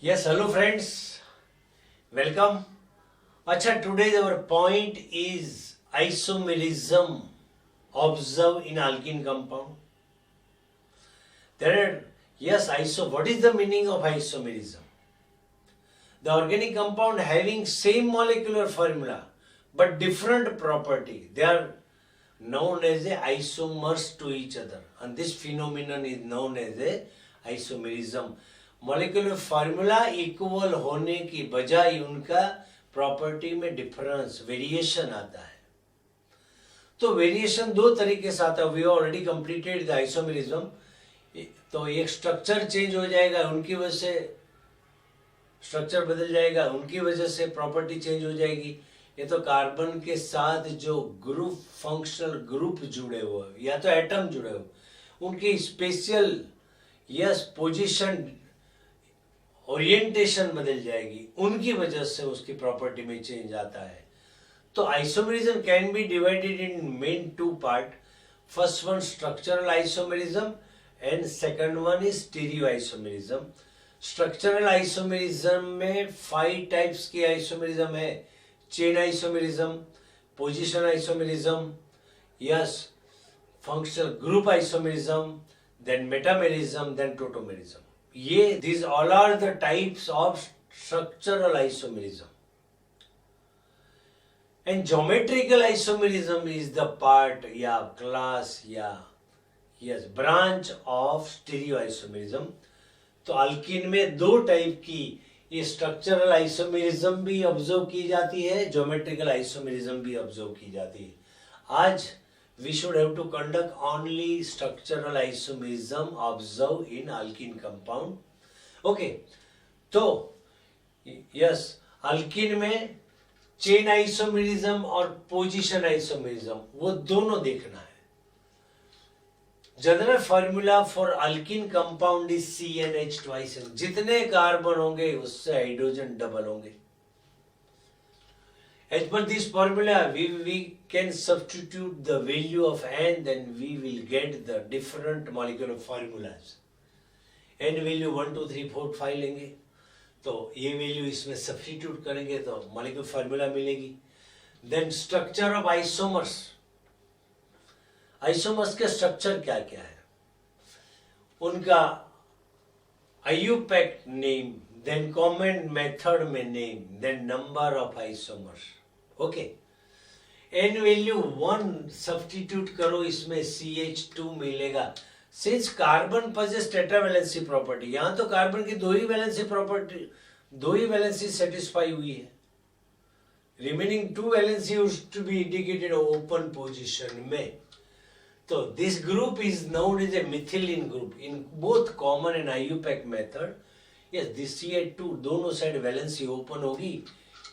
Yes, hello friends. Welcome. Acha, today our point is isomerism observed in alkene compound. What is the meaning of isomerism? The organic compound having same molecular formula but different property. They are known as a isomers to each other, and this phenomenon is known as a isomerism. Molecular formula equal होने की बजाय उनका property में difference variation आता है. तो variation दो तरीके से आता है. We already completed the isomerism. तो एक स्ट्रक्चर चेंज हो जाएगा, उनकी वजह से स्ट्रक्चर बदल जाएगा, उनकी वजह से प्रॉपर्टी चेंज हो जाएगी. ये तो कार्बन के साथ जो ग्रुप फंक्शनल ग्रुप जुड़े हुए या तो एटम जुड़े हुए, उनकी स्पेशल पोजीशन ओरिएंटेशन बदल जाएगी, उनकी वजह से उसकी प्रॉपर्टी में चेंज आता है. तो isomerism can be divided in main two part. First one structural isomerism and second one is stereo isomerism. Structural isomerism में 5 टाइप्स की आइसोमेरिज्म है. Chain isomerism, position isomerism, functional group isomerism, then metamerism, then tautomerism. These all are the types of structural isomerism. And geometrical isomerism is the part branch of stereoisomerism. तो alkyne में दो type की ये structural isomerism भी observe की जाती है, geometrical isomerism भी ऑब्जर्व की जाती है. आज we should have to conduct only structural isomerism observed in alkene compound. Okay, तो अल्कीन में चेन आइसोमेरिज्म और पोजीशन आइसोमेरिज्म वो दोनों देखना है. General formula for alkyne compound is CnH twice. जितने कार्बन होंगे उससे हाइड्रोजन डबल होंगे. As per this formula, we can substitute the value of n, then we will get the different molecular formulas. n value 1, 2, 3, 4, 5 लेंगे, तो ये value इसमें substitute करेंगे तो मॉलिक्यूलर फार्मूला मिलेगी. Then structure of isomers. Isomers के structure क्या क्या है, उनका IUPAC name, then common method में name, then number of isomers. Okay, n value 1 substitute करो, इसमें CH2 मिलेगा. Since carbon possesses tetravalency property, यहां तो कार्बन की दो ही वैलेंसी सेटिस्फाई हुई है. Remaining 2 valency to be indicated open position में. तो this group is known as a methylene group in both common and IUPAC method. This CH2 दोनों side valency open होगी.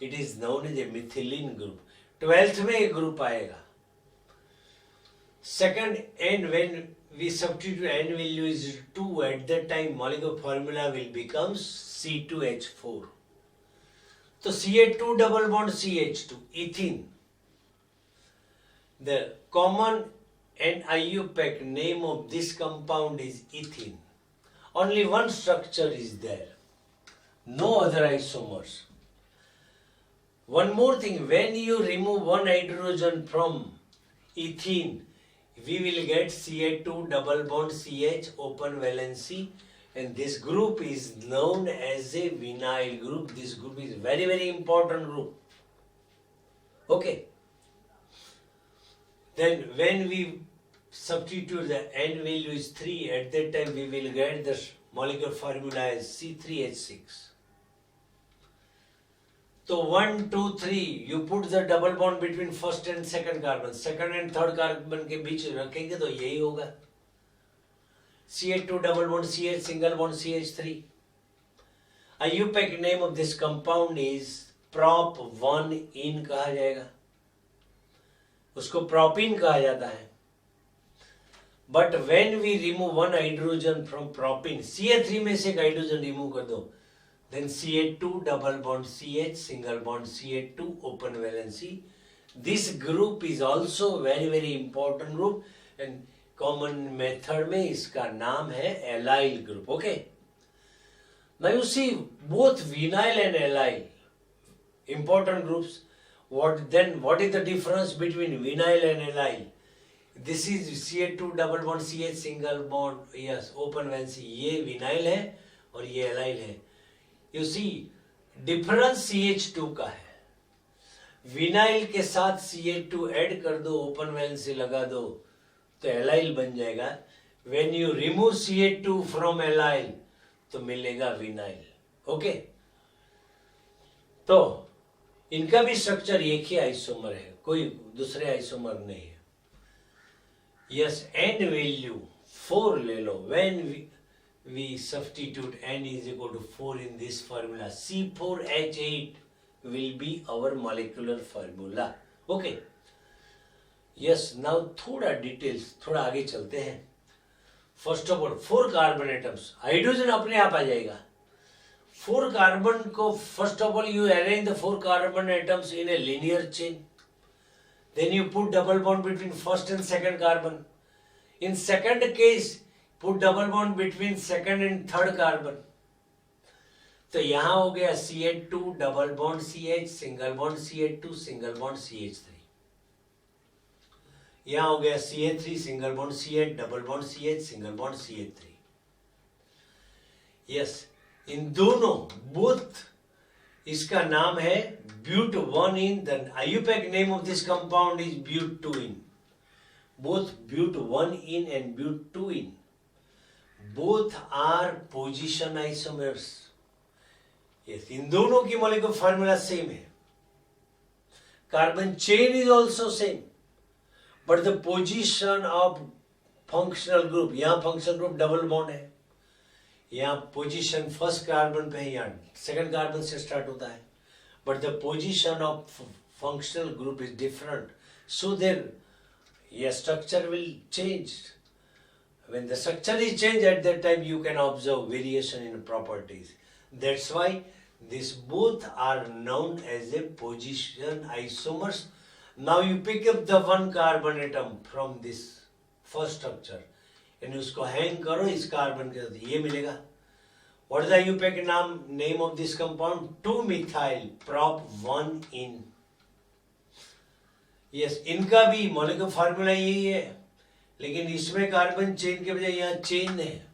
It is known as a methylene group. 12th में एक group आएगा. Second, and when we substitute n value is 2, at that time molecular formula will become C2H4. तो CH2 double bond CH2, ethene. The common and IUPAC name of this compound is ethene. Only one structure is there, no other isomers. One more thing, when you remove one hydrogen from ethene, we will get Ca2 double bond CH open valency, and this group is known as a vinyl group. This group is very, very important group. Okay. Then when we substitute the n value is 3, at that time we will get the molecular formula as C3H6. तो 1, 2, 3 you put the double bond between first and second carbon, second and third carbon के बीच रखेंगे तो यही होगा. CH2 double bond CH single bond CH3. IUPAC name of this compound is prop1ene कहा जाएगा. उसको propene कहा जाता है. But when we remove one hydrogen from propene, CH3 में से एक हाइड्रोजन रिमूव कर दो, then CH2 double bond CH single bond CH2 open valency. This group is also very, very important group and common method में इसका नाम है allyl group. Okay, Now you see both vinyl and allyl, important groups. What is the difference between vinyl and allyl? This is CH2 double bond CH single bond, yes, open valency. ये vinyl है और ये allyl है. You see difference CH2 का है. Vinyl के साथ CH2 add कर दो, ओपन वैलेंसी लगा दो तो एलाइल बन जाएगा. When you remove CH2 from allyl तो मिलेगा विनाइल. ओके, तो इनका भी स्ट्रक्चर एक ही आइसोमर है, कोई दूसरे आइसोमर नहीं है. यस, एन वैल्यू 4 ले लो. When we substitute n is equal to 4 in this formula, C4H8 will be our molecular formula. Okay. Yes, now थोड़ा डिटेल्स, थोड़ा आगे चलते हैं. First of all 4 carbon atoms, hydrogen अपने आप आ जाएगा. 4 कार्बन को first of all you arrange the 4 carbon atoms in A linear chain. Then you put double bond between first and second carbon. In second case, put double bond between second and third carbon. तो यहां हो गया CH2 double bond CH single bond CH2 single bond CH3. यहां हो गया CH3 single bond CH double bond CH single bond CH3. Yes, इन दोनों both, इसका नाम है ब्यूट 1-इन. The IUPAC name of this compound is but 2-इन. बोथ ब्यूट 1-इन एंड ब्यूट 2-इन both are position isomers. Yes, इन दोनों की मॉलिक्यूलर फार्मूला सेम है. Carbon chain is also same, but the position of functional group, यहां functional group double bond है, यहां पोजिशन फर्स्ट कार्बन पे है, यहां सेकंड कार्बन से स्टार्ट होता है, but the position of functional group is different. So there structure will change. When the structure is changed, at that time you can observe variation in properties. That's why these both are known as a position isomers. Now you pick up the one carbon atom from this first structure and उसको hang करो इस carbon के साथ, ये मिलेगा. What is the IUPAC name of this compound? 2-methyl prop 1-इन. Yes, इनका भी molecular formula यही है, लेकिन इसमें कार्बन चेन के बजाय यहाँ चेन है.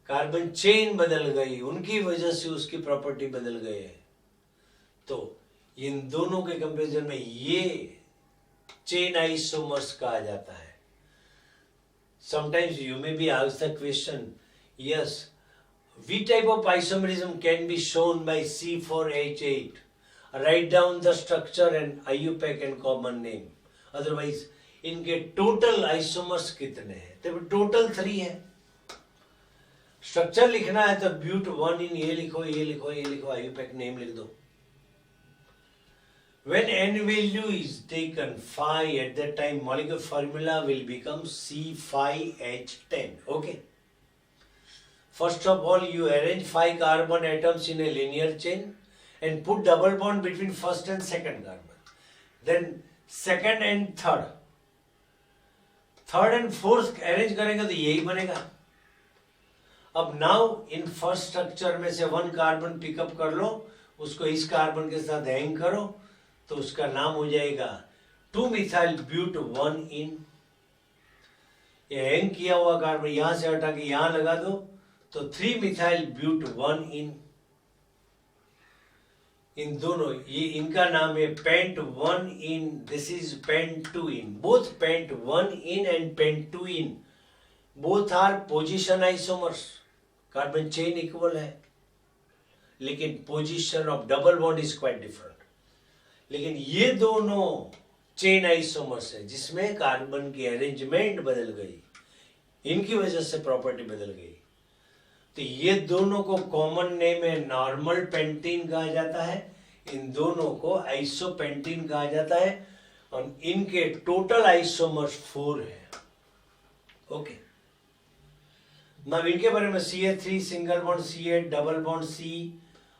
कार्बन चेन बदल गई, उनकी वजह से उसकी प्रॉपर्टी बदल गई है. तो इन दोनों के कंपैरिजन में ये चेन आइसोमर्स कहा जाता है. Sometimes you may be asked the question, yes, which type of isomerism can be shown by C4H8? Write down the structure and IUPAC and common name. Otherwise, इनके टोटल आइसोमर्स कितने हैं? तो total 3 है. Structure लिखना है तो ब्यूट 1-इन ये लिखो, ये लिखो, ये लिखो, IUPAC नेम लिख दो. When n value is taken 5, at that time molecular formula will become C5H10. Okay. First of all, you arrange 5 carbon atoms in a linear chain and put double bond between first and second carbon. Then second and third and fourth arrange करेंगे तो यही बनेगा. अब now in first structure में से 1 carbon pickup कर लो, उसको इस कार्बन के साथ हैंग करो तो उसका नाम हो जाएगा 2-methyl ब्यूट 1-इन. ये हैंग किया हुआ कार्बन यहां से हटा के यहां लगा दो तो 3-methyl ब्यूट 1-इन. इन दोनों, ये इनका नाम है पेंट 1-इन. दिस इज पेंट 2-इन. बोथ पेंट 1-इन एंड पेंट 2-इन both are position isomers. Carbon chain equal है, लेकिन position of double bond is quite different. लेकिन ये दोनों चेन आइसोमर्स है जिसमें कार्बन की अरेंजमेंट बदल गई, इनकी वजह से प्रॉपर्टी बदल गई. तो ये दोनों को कॉमन नेम है नॉर्मल पेंटीन कहा जाता है, इन दोनों को आइसोपेंटीन कहा जाता है, और इनके टोटल आइसोमर्स 4 है. ओके, ना इनके बारे में CH3 single bond CH double bond C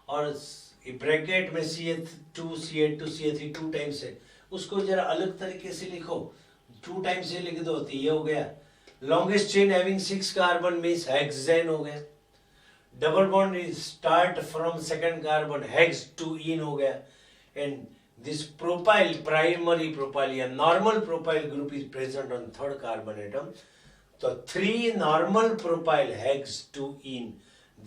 और ब्रैकेट में CH2 CH2 CH3 2 टाइम्स है, उसको जरा अलग तरीके से लिखो. 2 टाइम्स से लिख दो तो ये हो गया. Longest chain having 6 carbon means hexane हो गया. Double bond is start from second carbon, hex two ene हो गया, and this propyl, primary propyl या normal propyl group is present on third carbon atom. So 3 normal propyl hex 2 in.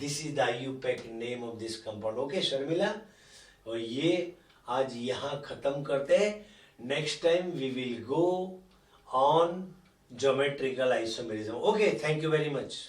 This is the IUPAC name of this compound. Okay Sharmila, और ये आज यहाँ खत्म करते हैं. Next time we will go on geometrical isomerism. Okay, thank you very much.